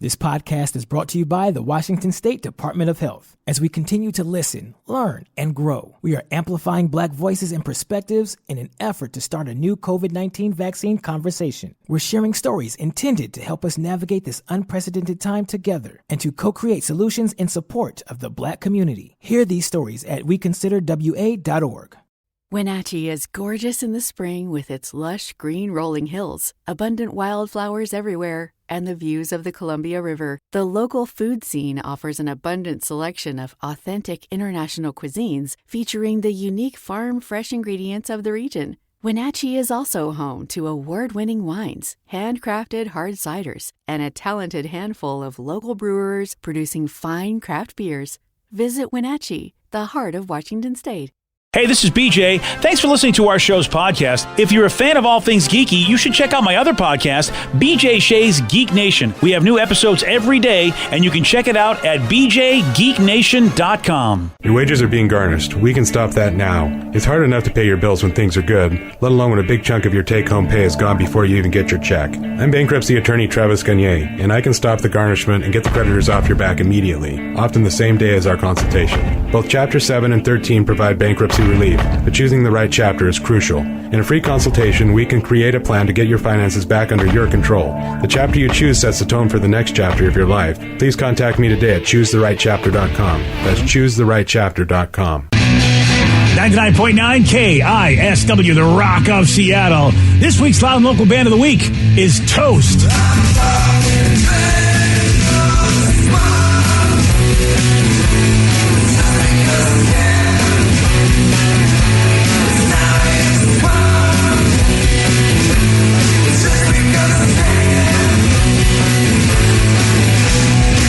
This podcast is brought to you by the Washington State Department of Health. As we continue to listen, learn, and grow, we are amplifying Black voices and perspectives in an effort to start a new COVID-19 vaccine conversation. We're sharing stories intended to help us navigate this unprecedented time together and to co-create solutions in support of the Black community. Hear these stories at weconsiderwa.org. Wenatchee is gorgeous in the spring with its lush green rolling hills, abundant wildflowers everywhere, and the views of the Columbia River. The local food scene offers an abundant selection of authentic international cuisines featuring the unique farm-fresh ingredients of the region. Wenatchee is also home to award-winning wines, handcrafted hard ciders, and a talented handful of local brewers producing fine craft beers. Visit Wenatchee, the heart of Washington State. Hey, this is BJ. Thanks for listening to our show's podcast. If you're a fan of all things geeky, you should check out my other podcast, BJ Shea's Geek Nation. We have new episodes every day, and you can check it out at bjgeeknation.com. Your wages are being garnished. We can stop that now. It's hard enough to pay your bills when things are good, let alone when a big chunk of your take-home pay is gone before you even get your check. I'm bankruptcy attorney Travis Gagne, and I can stop the garnishment and get the creditors off your back immediately, often the same day as our consultation. Both Chapter 7 and 13 provide bankruptcy relief, but choosing the right chapter is crucial. In a free consultation, we can create a plan to get your finances back under your control. The chapter you choose sets the tone for the next chapter of your life. Please contact me today at choosetherightchapter.com. That's choosetherightchapter.com. 99.9 KISW, the Rock of Seattle. This week's Loud and Local Band of the Week is Toast.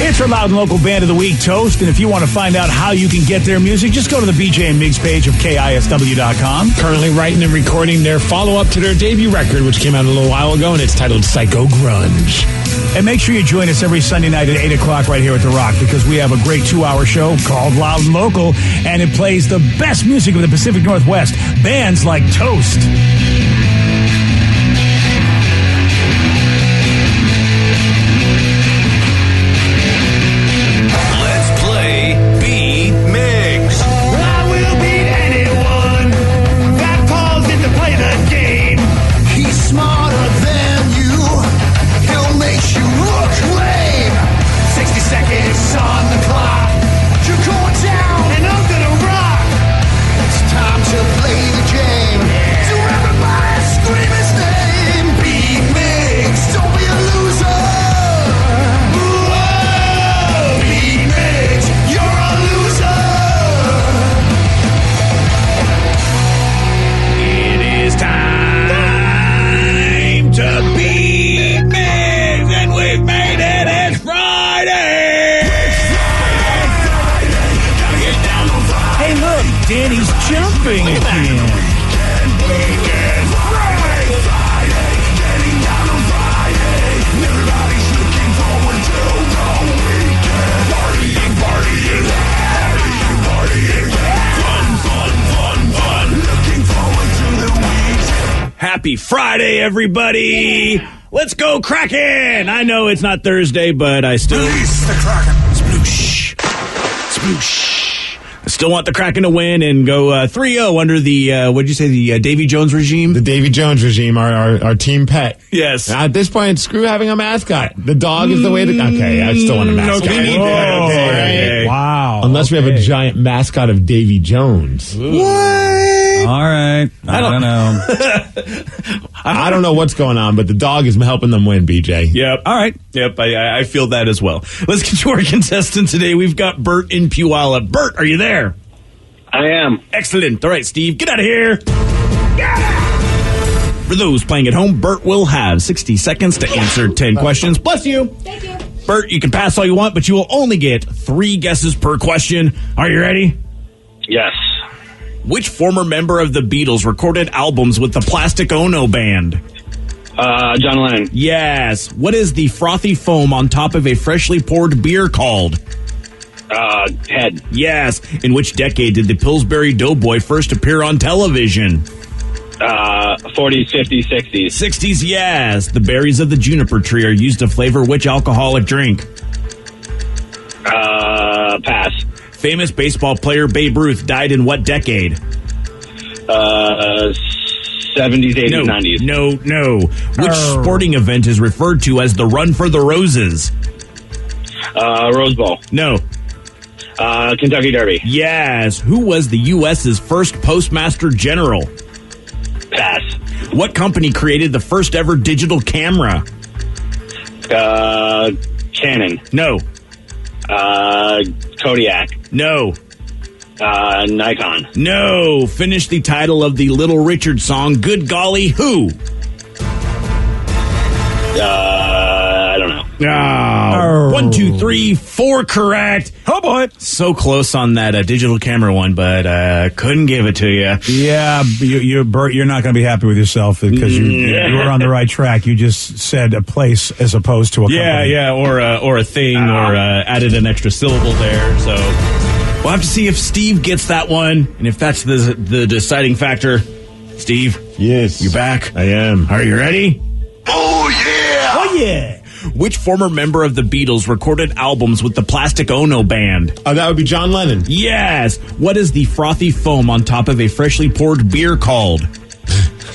It's our Loud and Local Band of the Week, Toast. And if you want to find out how you can get their music, just go to the BJ and Migs page of KISW.com. Currently writing and recording their follow-up to their debut record, which came out a little while ago, and it's titled Psycho Grunge. And make sure you join us every Sunday night at 8 o'clock right here at The Rock, because we have a great 2-hour show called Loud and Local, and it plays the best music of the Pacific Northwest. Bands like Toast. Happy Friday, everybody! Let's go Kraken! I know it's not Thursday, but I still... Release the Kraken! Sploosh. Sploosh. I still want the Kraken to win and go 3-0 under the, what'd you say, the Davy Jones regime? The Davy Jones regime, our team pet. Yes. At this point, screw having a mascot. The dog is the way to... Okay, I still want a mascot. Okay. Wow. Unless we have a giant mascot of Davy Jones. What? All right. I don't know. I don't know what's going on, but the dog is helping them win, BJ. Yep. All right. Yep. I feel that as well. Let's get to our contestant today. We've got Bert in Puyallup. Bert, are you there? I am. Excellent. All right, Steve, get out of here. Yeah! For those playing at home, Bert will have 60 seconds to answer 10 questions. Bless you. Thank you. Bert, you can pass all you want, but you will only get 3 guesses per question. Are you ready? Yes. Which former member of the Beatles recorded albums with the Plastic Ono Band? John Lennon. Yes. What is the frothy foam on top of a freshly poured beer called? Head. Yes. In which decade did the Pillsbury Doughboy first appear on television? 40s, 50s, 60s. 60s, yes. The berries of the juniper tree are used to flavor which alcoholic drink? Pass. Famous baseball player Babe Ruth died in what decade? 70s, 80s, 90s. No. Which sporting event is referred to as the Run for the Roses? Rose Bowl. No. Kentucky Derby. Yes. Who was the U.S.'s first postmaster general? Pass. What company created the first ever digital camera? Canon. No. Kodiak. No. Nikon. No. Finish the title of the Little Richard song, Good Golly Who? I don't know. Oh. 1, 2, 3, 4 correct. Oh, boy. So close on that digital camera one, but couldn't give it to you. Yeah, Bert, you're not going to be happy with yourself because you were on the right track. You just said a place as opposed to a company. Yeah, or a thing, or added an extra syllable there. So we'll have to see if Steve gets that one, and if that's the deciding factor. Steve, Yes. you back? I am. Are you ready? Oh, yeah. Which former member of the Beatles recorded albums with the Plastic Ono Band? That would be John Lennon. Yes. What is the frothy foam on top of a freshly poured beer called?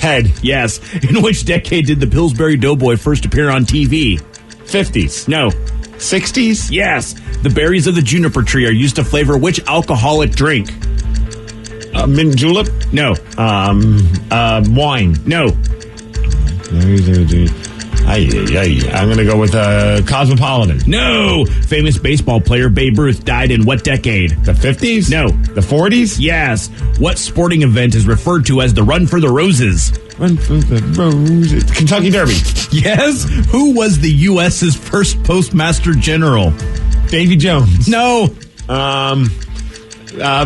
Head. Yes. In which decade did the Pillsbury Doughboy first appear on TV? 50s. No. 60s. Yes. The berries of the juniper tree are used to flavor which alcoholic drink? Mint julep. No. Wine. No. I'm going to go with Cosmopolitan. No. Famous baseball player Babe Ruth died in what decade? The 50s? No. The 40s? Yes. What sporting event is referred to as the Run for the Roses? Run for the Roses. Kentucky Derby. Yes. Who was the U.S.'s first postmaster general? Davy Jones. No.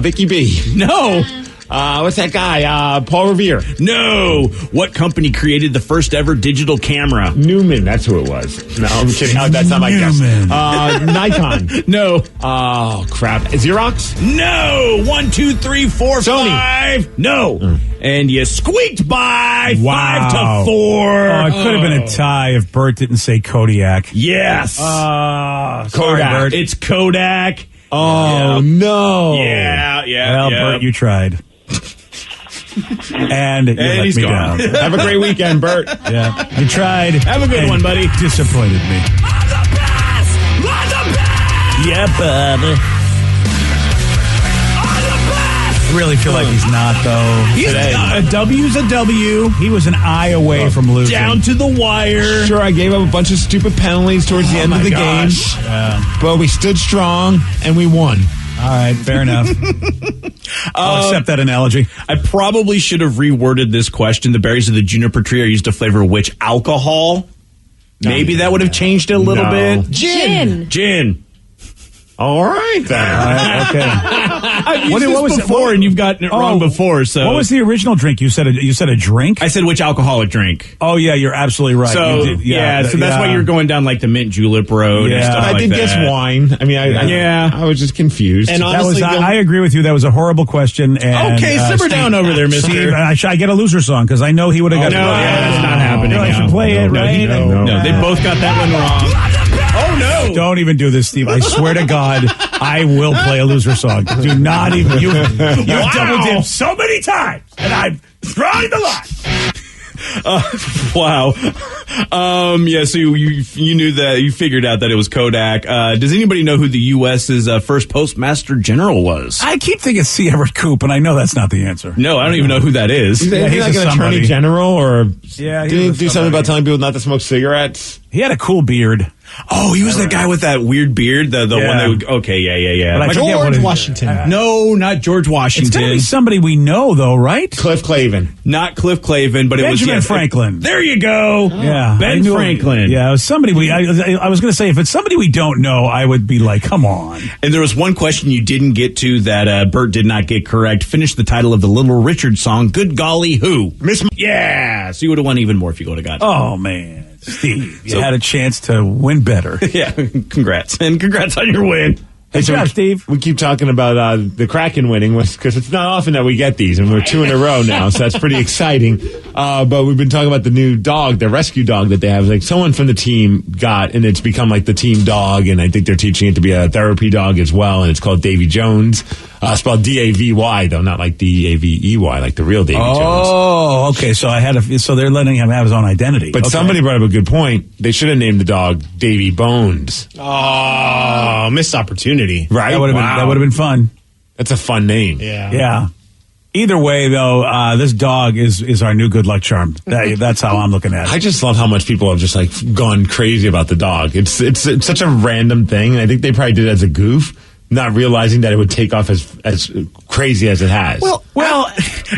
Vicky B. No. What's that guy? Paul Revere. No. What company created the first ever digital camera? Newman. That's who it was. No, I'm kidding. That's not my guess. Nikon. No. Oh, crap. Xerox? No. 1, 2, 3, 4, Sony. 5. No. And you squeaked by 5 to 4. Oh, it could have been a tie if Bert didn't say Kodiak. Yes. Sorry, Kodak. Bert. It's Kodak. Oh, no. Yeah. Well, Bert, you tried. And you let he's me gone. down. Have a great weekend, Bert. Yeah, you tried. Have a good and one, buddy. Disappointed me. Yeah, buddy. I really feel like he's not, though. A W's a W. He was an eye away from losing. Down to the wire. Sure, I gave up a bunch of stupid penalties towards the end of the game. But we stood strong, and we won. All right, fair enough. I'll accept that analogy. I probably should have reworded this question. The berries of the juniper tree are used to flavor which alcohol? Maybe that would have changed it a little bit. Gin. All right, then. Okay. I've used this before, and you've gotten it wrong before. So what was the original drink? You said a drink? I said which alcoholic drink. Oh, yeah, you're absolutely right. So, You did, so that's why you're going down like the mint julep road and stuff like that. I did guess wine. I mean, I was just confused. And That honestly, was, I agree with you. That was a horrible question. And, okay, simmer Steve, down over there, mister. Steve, I get a loser song because I know he would have got it. No, that's not happening. I should play it, right? No, they both got that one wrong. Oh, no. Don't even do this, Steve. I swear to God, I will play a loser song. Do not even. You've double dipped so many times, and I'm drawing the line. Wow. Yeah, so you knew that, you figured out that it was Kodak. Does anybody know who the U.S.'s first postmaster general was? I keep thinking C. Everett Koop, and I know that's not the answer. No, I don't even know who that is. He's he's like a an somebody. attorney general, or Yeah, did he do something about telling people not to smoke cigarettes? He had a cool beard. Oh, he was the guy with that weird beard, the one that would, okay, yeah. But I forget what George it- Washington. No, not George It's Washington. got to be somebody we know, though, right? Cliff Clavin. Not Cliff Clavin, but it was Benjamin Franklin. There you go. Yeah, I Ben knew it. Franklin. Yeah, it was somebody we. I was going to say if it's somebody we don't know, I would be like, come on. And there was one question you didn't get to that Bert did not get correct. Finish the title of the Little Richard song, Good Golly Who? Yeah, so you would have won even more if you would have got it. Oh man, Steve, you had a chance to win better. Yeah, congrats. And congrats on your win. Good job, Steve. We keep talking about the Kraken winning because it's not often that we get these, and we're 2 in a row now, so that's pretty exciting. But we've been talking about the new dog, the rescue dog that they have. Like someone from the team got, and it's become like the team dog, and I think they're teaching it to be a therapy dog as well, and it's called Davy Jones. Spelled D-A-V-Y, though, not like D-A-V-E-Y, like the real Davy Jones. Oh, okay. So so they're letting him have his own identity. But somebody brought up a good point. They should have named the dog Davy Bones. Oh, missed opportunity. Right? That would have been fun. That's a fun name. Yeah. Either way, though, this dog is our new good luck charm. That's how I'm looking at it. I just love how much people have just like gone crazy about the dog. It's such a random thing, and I think they probably did it as a goof, not realizing that it would take off as crazy as it has. Well,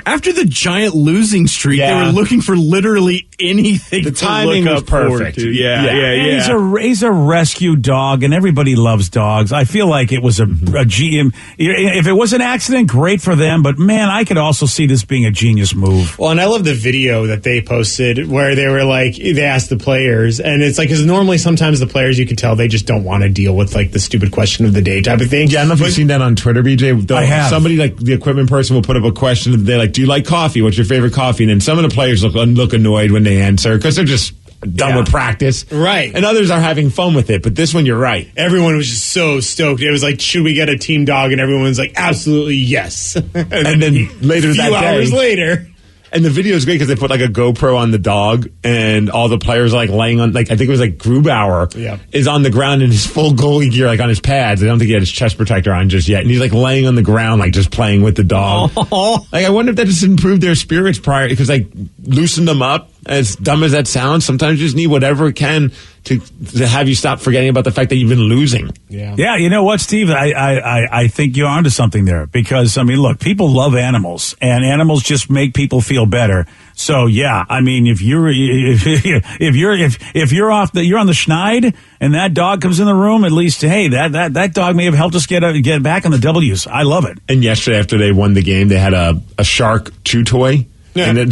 after the giant losing streak, they were looking for literally anything. The timing was perfect. Yeah. He's a rescue dog, and everybody loves dogs. I feel like it was a GM. If it was an accident, great for them. But man, I could also see this being a genius move. Well, and I love the video that they posted where they were like, they asked the players, and it's like, because normally sometimes the players, you can tell they just don't want to deal with like the stupid question of the day type of thing. Yeah, I don't know if you've seen that on Twitter, BJ. I have. Somebody like the equipment person will put up a question of the day, like, do you like coffee? What's your favorite coffee? And then some of the players look annoyed when they answer because they're just done with practice. Right. And others are having fun with it. But this one, you're right. Everyone was just so stoked. It was like, should we get a team dog? And everyone's like, absolutely yes. and then later that day. A few hours later. And the video is great because they put like a GoPro on the dog, and all the players are like laying on, like I think it was like Grubauer is on the ground in his full goalie gear, like on his pads. I don't think he had his chest protector on just yet, and he's like laying on the ground, like just playing with the dog. Like I wonder if that just improved their spirits prior, because like loosened them up. As dumb as that sounds, sometimes you just need whatever it can to have you stop forgetting about the fact that you've been losing. Yeah, you know what, Steve? I think you're onto something there, because I mean, look, people love animals, and animals just make people feel better. So yeah, I mean, if you're you're on the schneid and that dog comes in the room, at least hey, that dog may have helped us get back on the W's. I love it. And yesterday, after they won the game, they had a shark chew toy. Yeah. And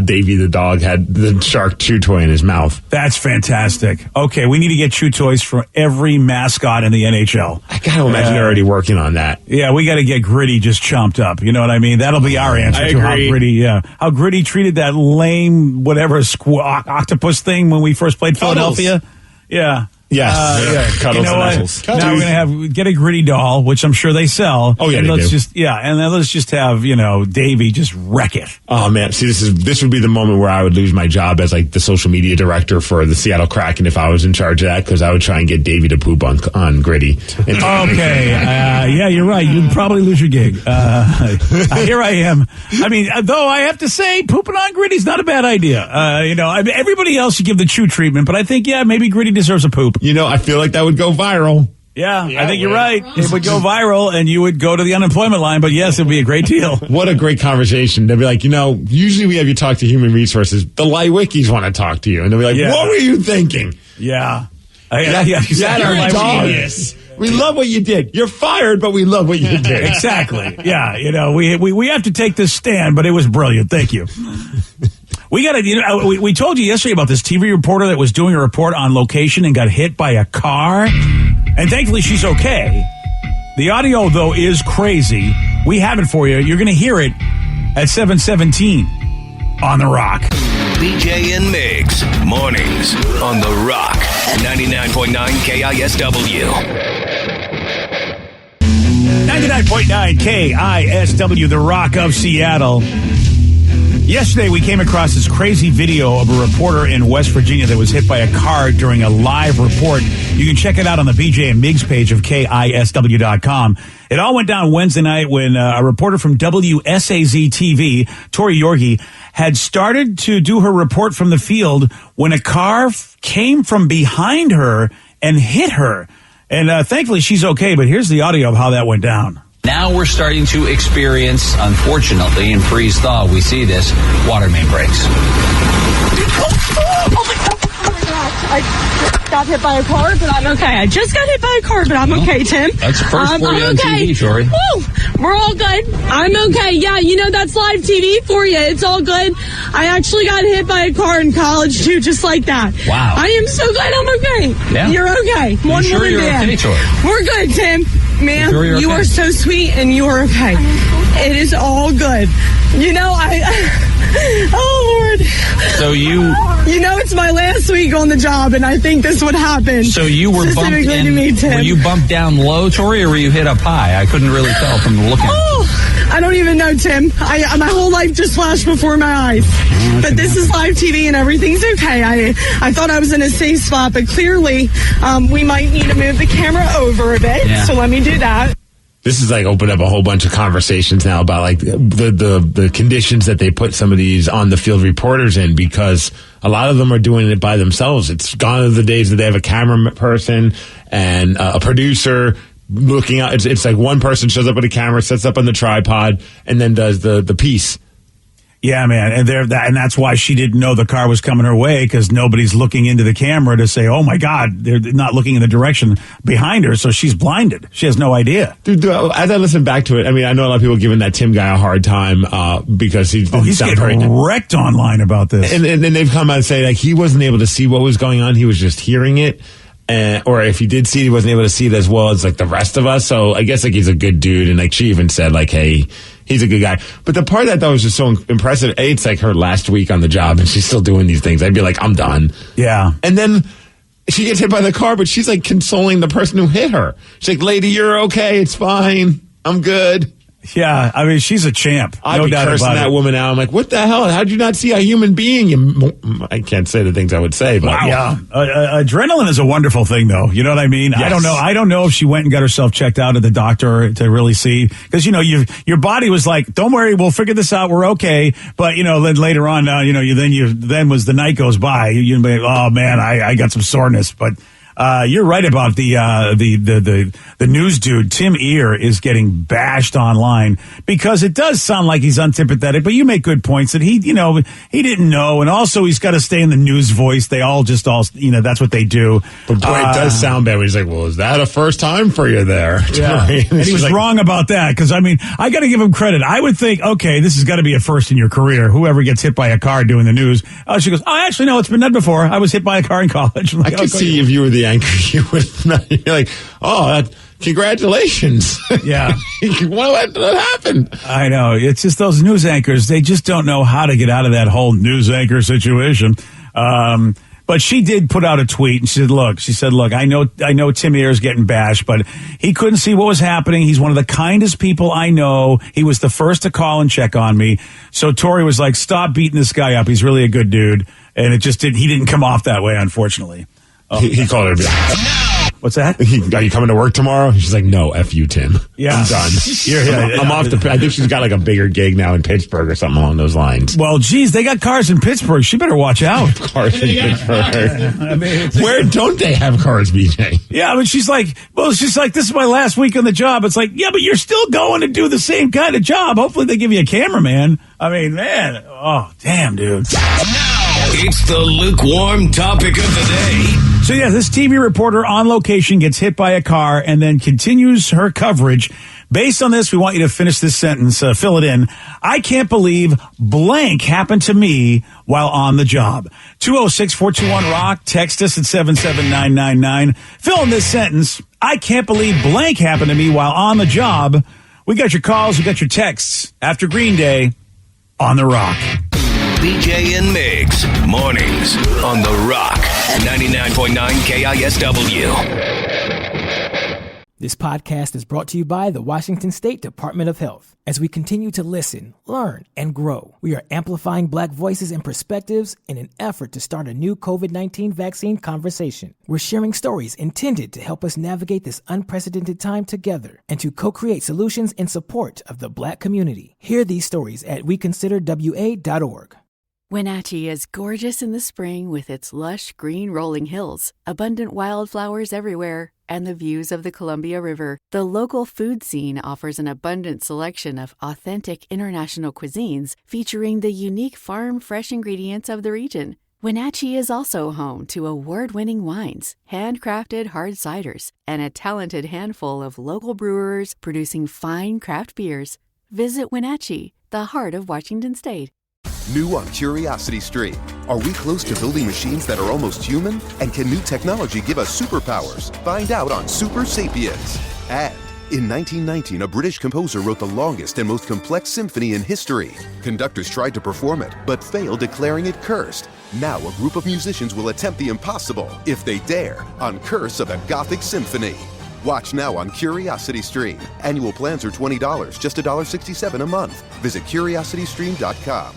Davey the dog had the shark chew toy in his mouth. That's fantastic. Okay, we need to get chew toys for every mascot in the NHL. I got to imagine they're already working on that. Yeah, we got to get Gritty just chomped up. You know what I mean? That'll be our answer to how Gritty treated that lame whatever octopus thing when we first played Philadelphia. Yeah. Yes. You know what? Now we're gonna get a Gritty doll, which I'm sure they sell. Oh yeah, and they do. And then let's just have Davey just wreck it. Oh man, see, this would be the moment where I would lose my job as like the social media director for the Seattle Kraken if I was in charge of that, because I would try and get Davey to poop on Gritty. Okay, yeah, you're right. You'd probably lose your gig. Here I am. I mean, though I have to say, pooping on Gritty's not a bad idea. Everybody else you give the chew treatment, but I think maybe Gritty deserves a poop. I feel like that would go viral. Yeah, I think you're right. It would go viral, and you would go to the unemployment line, but yes, it would be a great deal. What a great conversation. They'll be like, usually we have you talk to human resources. The Wikis want to talk to you. And they'll be like, what were you thinking? Yeah. You're a genius. We love what you did. You're fired, but we love what you did. Exactly. Yeah, we have to take this stand, but it was brilliant. Thank you. We got to. We told you yesterday about this TV reporter that was doing a report on location and got hit by a car, and thankfully she's okay. The audio though is crazy. We have it for you. You're going to hear it at 7:17 on The Rock. BJ and Migs, mornings on The Rock, 99.9 KISW. 99.9 KISW, The Rock of Seattle. Yesterday, we came across this crazy video of a reporter in West Virginia that was hit by a car during a live report. You can check it out on the BJ and Migs page of KISW.com. It all went down Wednesday night when a reporter from WSAZ TV, Tori Yorgi, had started to do her report from the field when a car came from behind her and hit her. And thankfully, she's okay, but here's the audio of how that went down. Now we're starting to experience, unfortunately, in freeze-thaw, we see this, water main breaks. gosh, I just got hit by a car, but I'm okay. I just got hit by a car, but I'm okay, Tim. That's the first for you I'm on okay. TV, Tori. Woo! We're all good. I'm okay. Yeah, that's live TV for you. It's all good. I actually got hit by a car in college, too, just like that. Wow. I am so glad I'm okay. Yeah. You're okay. One sure woman you're band. okay, Tori? We're good, Tim. Ma'am, Sure you're you okay? are so sweet, and you are okay. It is all good. Oh, Lord. So It's my last week on the job, and I think this would happen. So you were bumped specifically in. to me, Tim. Were you bumped down low, Tori, or were you hit up high? I couldn't really tell from the look at it. Oh, I don't even know, Tim. My whole life just flashed before my eyes. But this is live TV, and everything's okay. I thought I was in a safe spot, but clearly we might need to move the camera over a bit. Yeah. So let me do that. This has opened up a whole bunch of conversations now about the conditions that they put some of these on the field reporters in, because a lot of them are doing it by themselves. It's gone are the days that they have a camera person and a producer looking out. It's like one person shows up with a camera, sets up on the tripod, and then does the piece. Yeah, man, and that's why she didn't know the car was coming her way, because nobody's looking into the camera to say, "Oh my God," they're not looking in the direction behind her, so she's blinded. She has no idea. Dude, as I listen back to it, I mean, I know a lot of people giving that Tim guy a hard time because he's getting wrecked online about this, and then they've come out and say he wasn't able to see what was going on; he was just hearing it. Or if he did see it, he wasn't able to see it as well as the rest of us. So I guess he's a good dude, and she even said hey, he's a good guy. But the part that was just so impressive. It's her last week on the job, and she's still doing these things. I'd be I'm done. Yeah. And then she gets hit by the car, but she's consoling the person who hit her. She's lady, you're okay. It's fine. I'm good. Yeah, I mean, she's a champ. I'd be cursing that woman out. I'm what the hell? How'd you not see a human being? I can't say the things I would say, but yeah. Adrenaline is a wonderful thing, though. You know what I mean? Yes. I don't know if she went and got herself checked out at the doctor to really see, because your body was don't worry, we'll figure this out, we're okay. But then later on, then as the night goes by, you'd be oh man, I got some soreness, but. You're right about the news dude. Tim Ear is getting bashed online because it does sound like he's unsympathetic, but you make good points that he didn't know. And also he's got to stay in the news voice. They all that's what they do. But boy, it does sound bad when he's well, is that a first time for you there? Yeah. And he was wrong about that. Cause I got to give him credit. I would think, okay, this has got to be a first in your career. Whoever gets hit by a car doing the news. She goes, oh, actually, no, it's been done before. I was hit by a car in college. I could see if you were the anchor, you would not. You're congratulations. Yeah. What happened? I know. It's just those news anchors. They just don't know how to get out of that whole news anchor situation. But she did put out a tweet and she said, look, I know Tim Ear is getting bashed, but he couldn't see what was happening. He's one of the kindest people I know. He was the first to call and check on me. So Tori was stop beating this guy up. He's really a good dude. And he didn't come off that way, unfortunately. Oh. He called her. What's that? Are you coming to work tomorrow? She's no, F you, Tim. Yeah. I'm done. I'm off I think she's got a bigger gig now in Pittsburgh or something along those lines. Well, geez, they got cars in Pittsburgh. She better watch out. Cars in Pittsburgh. Where don't they have cars, BJ? Yeah, she's this is my last week on the job. It's yeah, but you're still going to do the same kind of job. Hopefully they give you a cameraman. Man, oh, damn, dude. It's the lukewarm topic of the day. So, yeah, this TV reporter on location gets hit by a car and then continues her coverage. Based on this, we want you to finish this sentence, fill it in. I can't believe blank happened to me while on the job. 206-421-ROCK. Text us at 77999. Fill in this sentence. I can't believe blank happened to me while on the job. We got your calls. We got your texts. After Green Day, on the Rock. BJ and Migs, mornings on The Rock, 99.9 KISW. This podcast is brought to you by the Washington State Department of Health. As we continue to listen, learn, and grow, we are amplifying Black voices and perspectives in an effort to start a new COVID-19 vaccine conversation. We're sharing stories intended to help us navigate this unprecedented time together and to co-create solutions in support of the Black community. Hear these stories at weconsiderwa.org. Wenatchee is gorgeous in the spring with its lush green rolling hills, abundant wildflowers everywhere, and the views of the Columbia River. The local food scene offers an abundant selection of authentic international cuisines featuring the unique farm-fresh ingredients of the region. Wenatchee is also home to award-winning wines, handcrafted hard ciders, and a talented handful of local brewers producing fine craft beers. Visit Wenatchee, the heart of Washington State. New on Curiosity Stream. Are we close to building machines that are almost human? And can new technology give us superpowers? Find out on Super Sapiens. And in 1919, a British composer wrote the longest and most complex symphony in history. Conductors tried to perform it, but failed, declaring it cursed. Now a group of musicians will attempt the impossible, if they dare, on Curse of the Gothic Symphony. Watch now on Curiosity Stream. Annual plans are $20, just $1.67 a month. Visit curiositystream.com.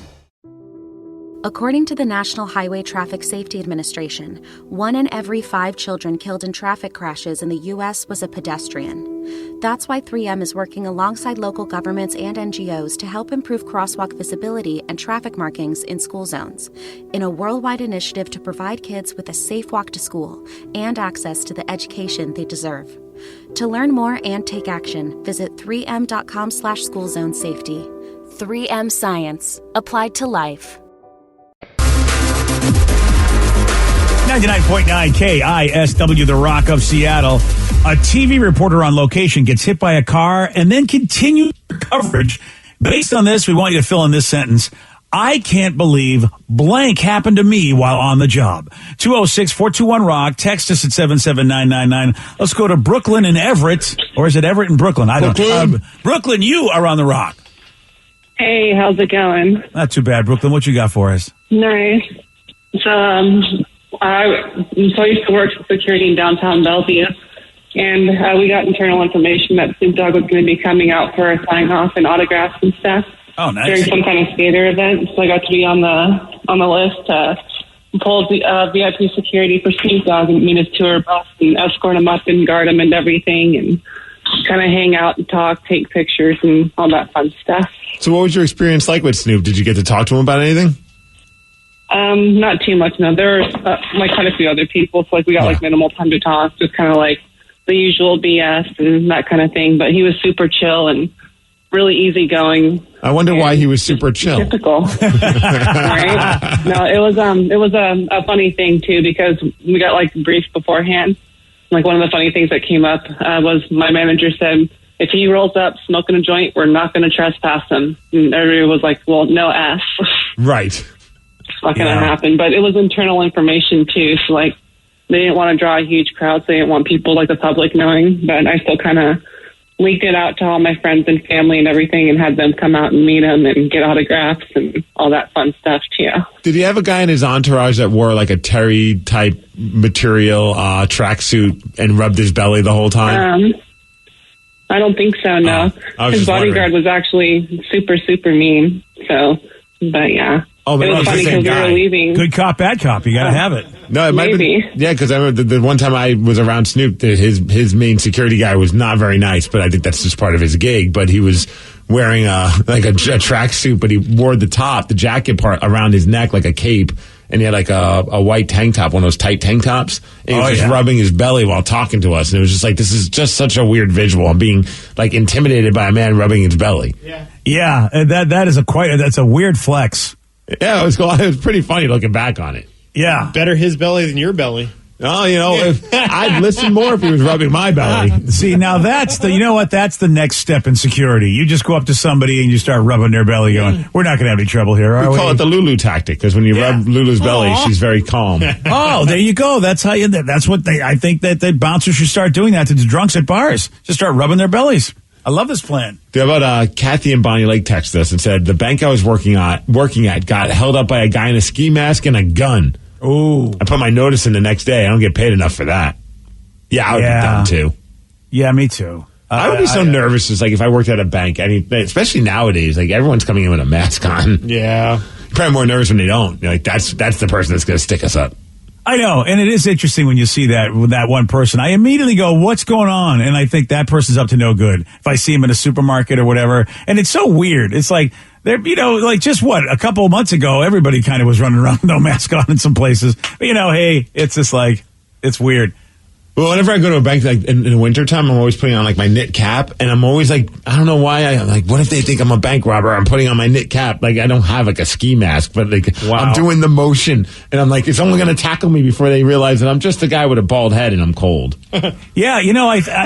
According to the National Highway Traffic Safety Administration, 1 in every 5 children killed in traffic crashes in the U.S. was a pedestrian. That's why 3M is working alongside local governments and NGOs to help improve crosswalk visibility and traffic markings in school zones, in a worldwide initiative to provide kids with a safe walk to school and access to the education they deserve. To learn more and take action, visit 3m.com/schoolzonesafety. 3M Science. Applied to life. 99.9 KISW, The Rock of Seattle. A TV reporter on location gets hit by a car and then continues coverage. Based on this, we want you to fill in this sentence. I can't believe blank happened to me while on the job. 206-421-ROCK. Text us at 77999. Let's go to Brooklyn and Everett. Or is it Everett and Brooklyn? I don't know. Brooklyn, you are on The Rock. Hey, how's it going? Not too bad, Brooklyn. What you got for us? Nice. So, I used to work for security in downtown Bellevue, and we got internal information that Snoop Dogg was going to be coming out for a sign-off and autographs and stuff. Oh, nice. During some kind of skater event, so I got to be on the list to pull VIP security for Snoop Dogg and meet his tour bus and escort him up and guard him and everything, and kind of hang out and talk, take pictures, and all that fun stuff. So what was your experience like with Snoop? Did you get to talk to him about anything? Not too much, no. There were quite a few other people, so we got minimal time to talk, just kind of like the usual BS and that kind of thing. But he was super chill and really easygoing. I wonder why he was super chill. Typical, right? No, it was a funny thing too, because we got briefed beforehand. One of the funny things that came up was my manager said, if he rolls up smoking a joint, we're not going to trespass him. And everybody was like, well, no F. Right. It's not going to happen. But it was internal information too, so they didn't want to draw a huge crowd, so they didn't want people the public knowing. But I still kind of leaked it out to all my friends and family and everything, and had them come out and meet him and get autographs and all that fun stuff too. Did he have a guy in his entourage that wore a Terry type material tracksuit and rubbed his belly the whole time? I don't think so. No, his bodyguard was actually super, super mean. So, but yeah. Oh, but it was funny because we were leaving. Good cop, bad cop. You got to have it. No, it might be. Yeah, because I remember the one time I was around Snoop, his main security guy was not very nice, but I think that's just part of his gig. But he was wearing a tracksuit, but he wore the jacket part around his neck like a cape, and he had a white tank top, one of those tight tank tops. And he was just rubbing his belly while talking to us, and it was just this is just such a weird visual. I'm being intimidated by a man rubbing his belly. Yeah, that's a weird flex. Yeah, it was cool. It was pretty funny looking back on it. Yeah. Better his belly than your belly. Oh, I'd listen more if he was rubbing my belly. See, now that's the next step in security. You just go up to somebody and you start rubbing their belly going, we're not going to have any trouble here, are we? We call it the Lulu tactic, because when you rub Lulu's belly, she's very calm. Oh, there you go. I think that the bouncers should start doing that to the drunks at bars. Just start rubbing their bellies. I love this plan. How about Kathy in Bonnie Lake texted us and said the bank I was working at got held up by a guy in a ski mask and a gun. Ooh. I put my notice in the next day. I don't get paid enough for that. Yeah, I would be done too. Yeah, me too. I would be so nervous. It's if I worked at a bank, especially nowadays, everyone's coming in with a mask on. Yeah. You're probably more nervous when they don't. That's the person that's going to stick us up. I know, and it is interesting when you see that with that one person. I immediately go, what's going on? And I think that person's up to no good. If I see him in a supermarket or whatever. And it's so weird. It's they're, just a couple of months ago, everybody kind of was running around with no mask on in some places. But, hey, it's just it's weird. Well, whenever I go to a bank, like in the wintertime, I'm always putting on like my knit cap, and I'm always like, I don't know why. I'm like, what if they think I'm a bank robber? I'm putting on my knit cap. Like, I don't have like a ski mask, but like, I'm doing the motion, and I'm like, it's only going to tackle me before they realize that I'm just a guy with a bald head and I'm cold. Yeah,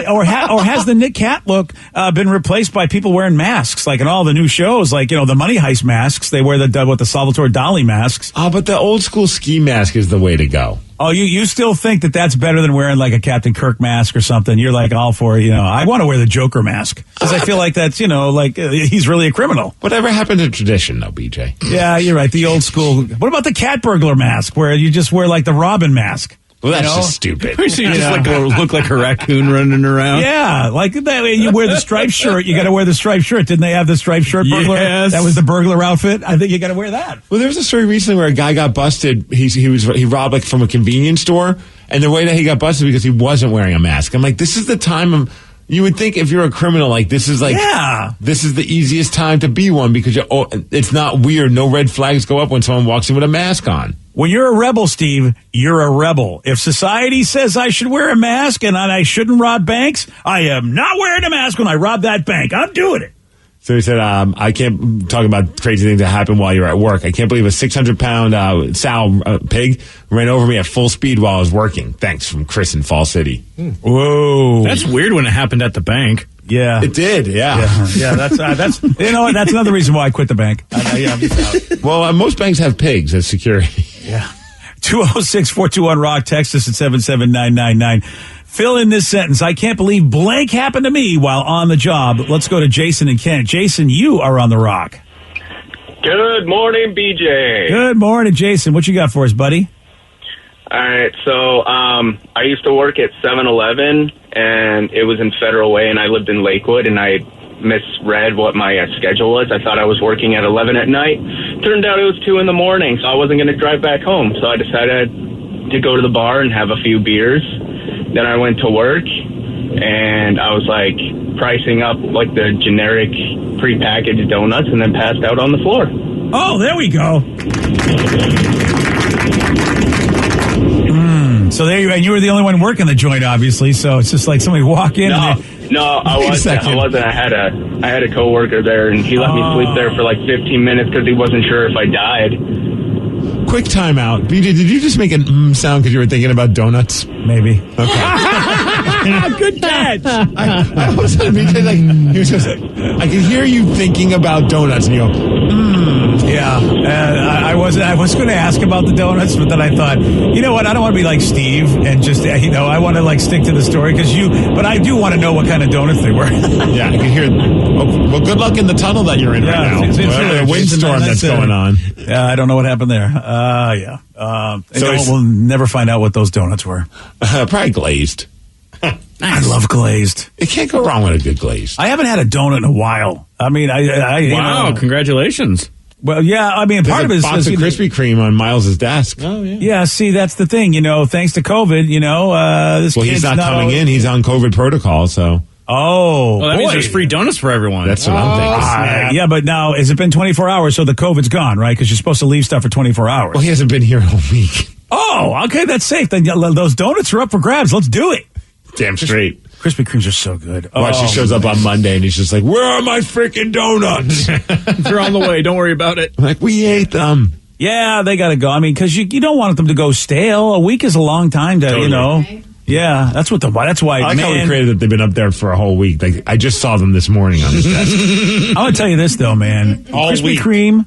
or has the knit cap look been replaced by people wearing masks? Like in all the new shows, like, the Money Heist masks, they wear the Salvatore Dali masks. Oh, but the old school ski mask is the way to go. Oh, you still think that that's better than wearing like a Captain Kirk mask or something? You're like all for, I want to wear the Joker mask because I feel like that's, he's really a criminal. Whatever happened to tradition, though, BJ? Yeah, you're right. The old school. What about the cat burglar mask where you just wear like the Robin mask? Well, that's just stupid. So you just look like a raccoon running around. Yeah, like that way you wear the striped shirt. You got to wear the striped shirt. Didn't they have the striped shirt burglar? Yes. That was the burglar outfit. I think you got to wear that. Well, there was a story recently where a guy got busted. He robbed like from a convenience store, and the way that he got busted because he wasn't wearing a mask. I'm like, this is the time you would think if you're a criminal, like this is like, this is the easiest time to be one because it's not weird. No red flags go up when someone walks in with a mask on. When you're a rebel, Steve, you're a rebel. If society says I should wear a mask and I shouldn't rob banks, I am not wearing a mask when I rob that bank. I'm doing it. So he said, I can't talk about crazy things that happen while you're at work. I can't believe a 600-pound sow pig ran over me at full speed while I was working. Thanks, from Chris in Fall City. Whoa. That's weird when it happened at the bank. Yeah. It did, yeah. That's you know what? That's another reason why I quit the bank. I'm just out. Well, most banks have pigs as security. Yeah. 206-421-ROCK. Text us at 77999. Fill in this sentence. I can't believe blank happened to me while on the job. Let's go to Jason and Kent. Jason, you are on the Rock. Good morning, BJ. Good morning, Jason. What you got for us, buddy? All right, so I used to work at 7-Eleven, and it was in Federal Way, and I lived in Lakewood, and I misread what my schedule was. I thought I was working at 11 at night. Turned out it was 2 in the morning, so I wasn't going to drive back home. So I decided to go to the bar and have a few beers. Then I went to work, and I was like pricing up like the generic prepackaged donuts, and then passed out on the floor. Oh, there we go. So there you were the only one working the joint, obviously. So it's just like somebody walk in. No, I wasn't. I had a coworker there, and he let me sleep there for like 15 minutes because he wasn't sure if I died. Quick timeout. BJ, did you just make a sound because you were thinking about donuts? Maybe. Okay. Good catch. I all of a sudden, BJ, like, he was just, I could hear you thinking about donuts, and you go, Yeah. I was going to ask about the donuts, but then I thought, you know what? I don't want to be like Steve and just, I want to like stick to the story but I do want to know what kind of donuts they were. Yeah, I can hear. Well, good luck in the tunnel that you're in right now. The windstorm that's going on. Yeah, I don't know what happened there. Yeah. We'll never find out what those donuts were. Probably glazed. I love glazed. It can't go wrong with a good glazed. I haven't had a donut in a while. I mean, wow, congratulations. Well, yeah, I mean, part of it is box of Krispy Kreme on Miles's desk. Oh, yeah. Yeah, see, that's the thing. Thanks to COVID, this kid's he's not coming in. He's on COVID protocol, so. Oh, well, that means there's free donuts for everyone. That's what I'm thinking. Yeah, but now, has it been 24 hours? So the COVID's gone, right? Because you're supposed to leave stuff for 24 hours. Well, he hasn't been here all week. Oh, okay, that's safe. Then those donuts are up for grabs. Let's do it. Damn straight. Krispy Kremes are so good. Watch, he shows up on Monday and he's just like, where are my freaking donuts? They're on the way. Don't worry about it. I'm like, we ate them. Yeah, they got to go. I mean, because you don't want them to go stale. A week is a long time to, Totally. Yeah, that's why. I like how we created that they've been up there for a whole week. Like, I just saw them this morning on his desk. I'm going to tell you this, though, man. Krispy Kreme,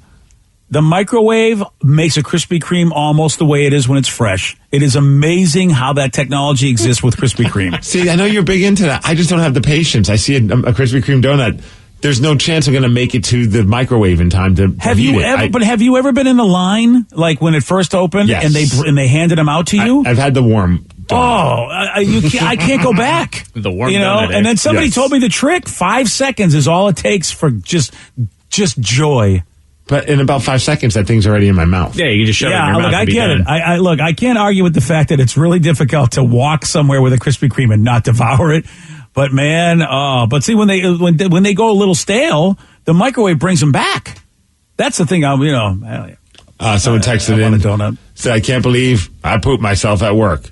the microwave makes a Krispy Kreme almost the way it is when it's fresh. It is amazing how that technology exists with Krispy Kreme. See, I know you're big into that. I just don't have the patience. I see a Krispy Kreme donut. There's no chance I'm going to make it to the microwave in time to have you ever? But have you ever been in the line like when it first opened and they handed them out to you? I've had the warm donut. I can't go back. The warm donut. And then somebody told me the trick. 5 seconds is all it takes for just joy. But in about 5 seconds, that thing's already in my mouth. Yeah, you just shove it in your mouth. I get it. I can't argue with the fact that it's really difficult to walk somewhere with a Krispy Kreme and not devour it. But man, but see when they go a little stale, the microwave brings them back. That's the thing. Someone texted in. A donut. Said, I can't believe I pooped myself at work.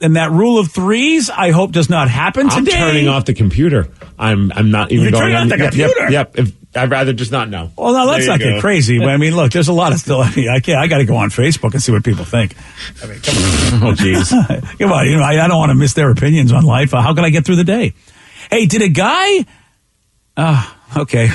And that rule of threes, I hope, does not happen I'm today. turning off the computer. I'm not even You're going on turning off the computer? Yep. I'd rather just not know. Well, now let's not get crazy. I mean, look, there's a lot of still. I mean, I got to go on Facebook and see what people think. I mean, come on. Oh, jeez. Come on. I don't want to miss their opinions on life. How can I get through the day? Hey, did a guy? Okay.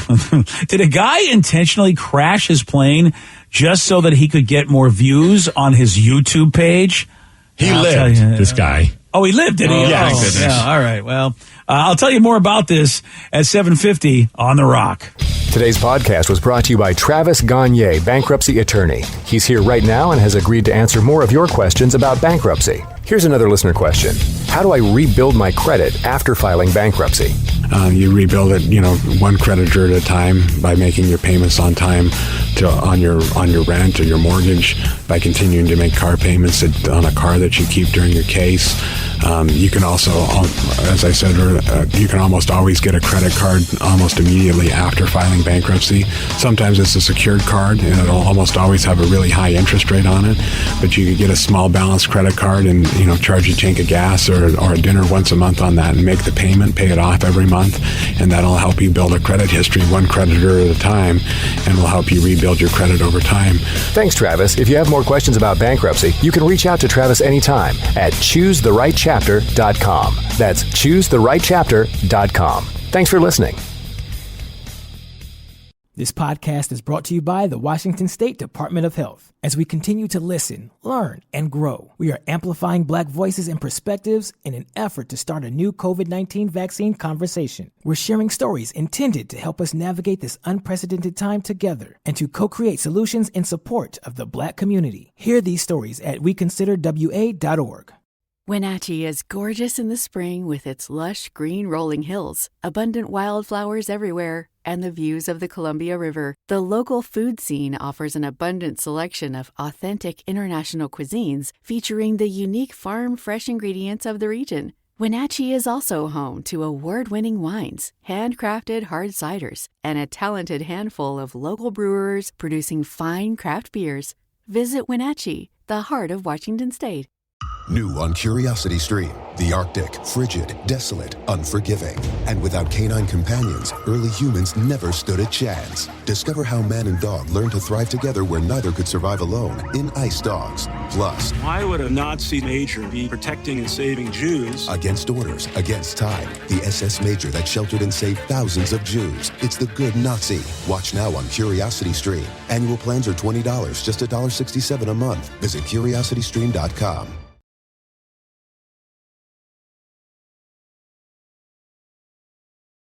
Did a guy intentionally crash his plane just so that he could get more views on his YouTube page? He lived, this guy. Oh, he lived, did he? Oh, yeah, thank goodness. Yeah, all right. Well, I'll tell you more about this at 7:50 on The Rock. Today's podcast was brought to you by Travis Gagne, bankruptcy attorney. He's here right now and has agreed to answer more of your questions about bankruptcy. Here's another listener question. How do I rebuild my credit after filing bankruptcy? You rebuild it, one creditor at a time by making your payments on time on your rent or your mortgage, by continuing to make car payments on a car that you keep during your case. You can also, as I said, you can almost always get a credit card almost immediately after filing bankruptcy. Sometimes it's a secured card, and it'll almost always have a really high interest rate on it. But you could get a small balance credit card and charge a tank of gas or a dinner once a month on that and make the payment, pay it off every month, and that'll help you build a credit history one creditor at a time, and will help you rebuild your credit over time. Thanks, Travis. If you have more questions about bankruptcy, you can reach out to Travis anytime at choosetherightchapter.com. That's choosetherightchapter.com. Thanks for listening. This podcast is brought to you by the Washington State Department of Health. As we continue to listen, learn, and grow, we are amplifying Black voices and perspectives in an effort to start a new COVID-19 vaccine conversation. We're sharing stories intended to help us navigate this unprecedented time together and to co-create solutions in support of the Black community. Hear these stories at weconsiderwa.org. Wenatchee is gorgeous in the spring with its lush green rolling hills, abundant wildflowers everywhere, and the views of the Columbia River. The local food scene offers an abundant selection of authentic international cuisines featuring the unique farm-fresh ingredients of the region. Wenatchee is also home to award-winning wines, handcrafted hard ciders, and a talented handful of local brewers producing fine craft beers. Visit Wenatchee, the heart of Washington State. New on Curiosity Stream, the Arctic, frigid, desolate, unforgiving. And without canine companions, early humans never stood a chance. Discover how man and dog learned to thrive together where neither could survive alone in Ice Dogs. Plus, why would a Nazi major be protecting and saving Jews? Against orders, against time, the SS major that sheltered and saved thousands of Jews. It's the good Nazi. Watch now on Curiosity Stream. Annual plans are $20, just $1.67 a month. Visit curiositystream.com.